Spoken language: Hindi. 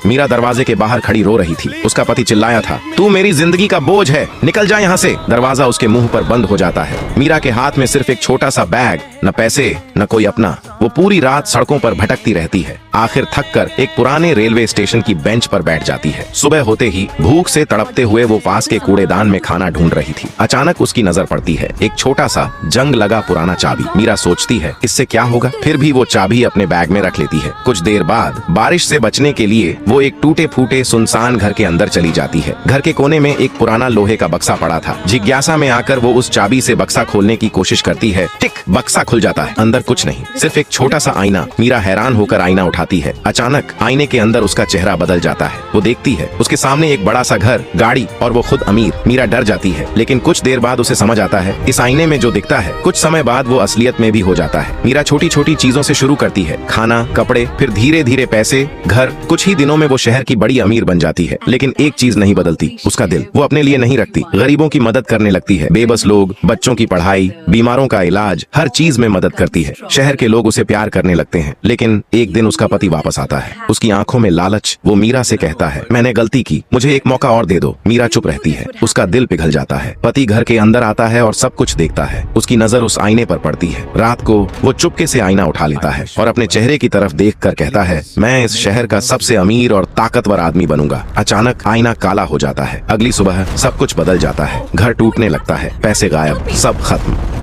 मीरा दरवाजे के बाहर खड़ी रो रही थी। उसका पति चिल्लाया था, तू मेरी जिंदगी का बोझ है, निकल जा यहाँ से। दरवाजा उसके मुंह पर बंद हो जाता है। मीरा के हाथ में सिर्फ एक छोटा सा बैग, न पैसे न कोई अपना। वो पूरी रात सड़कों पर भटकती रहती है। आखिर थककर एक पुराने रेलवे स्टेशन की बेंच पर बैठ जाती है। सुबह होते ही भूख से तड़पते हुए वो पास के कूड़ेदान में खाना ढूंढ रही थी। अचानक उसकी नजर पड़ती है एक छोटा सा जंग लगा पुराना चाबी। मीरा सोचती है इससे क्या होगा, फिर भी वो चाबी अपने बैग में रख लेती है। कुछ देर बाद बारिश से बचने के लिए वो एक टूटे फूटे सुनसान घर के अंदर चली जाती है। घर के कोने में एक पुराना लोहे का बक्सा पड़ा था। जिज्ञासा में आकर वो उस चाबी से बक्सा खोलने की कोशिश करती है। टिक, बक्सा खुल जाता है। अंदर कुछ नहीं, सिर्फ एक छोटा सा आईना। मीरा हैरान होकर आईना उठाती है। अचानक आईने के अंदर उसका चेहरा बदल जाता है। वो देखती है उसके सामने एक बड़ा सा घर, गाड़ी और वो खुद अमीर। मीरा डर जाती है, लेकिन कुछ देर बाद उसे समझ आता है इस आईने में जो दिखता है कुछ समय बाद वो असलियत में भी हो जाता है। मीरा छोटी छोटी चीजों से शुरू करती है, खाना, कपड़े, फिर धीरे धीरे पैसे, घर। कुछ ही दिनों में वो शहर की बड़ी अमीर बन जाती है। लेकिन एक चीज नहीं बदलती, उसका दिल। वो अपने लिए नहीं रखती, गरीबों की मदद करने लगती है। बेबस लोग, बच्चों की पढ़ाई, बीमारों का इलाज, हर चीज में मदद करती है। शहर के लोग उसे प्यार करने लगते हैं। लेकिन एक दिन उसका पति वापस आता है। उसकी आंखों में लालच। वो मीरा से कहता है, मैंने गलती की, मुझे एक मौका और दे दो। मीरा चुप रहती है। उसका दिल पिघल जाता है। पति घर के अंदर आता है और सब कुछ देखता है। उसकी नजर उस आईने पर पड़ती है। रात को वो चुपके से आईना उठा लेता है और अपने चेहरे की तरफ देखकर कहता है, मैं इस शहर का सबसे अमीर और ताकतवर आदमी बनूंगा। अचानक आईना काला हो जाता है। अगली सुबह सब कुछ बदल जाता है। घर टूटने लगता है, पैसे गायब, सब खत्म।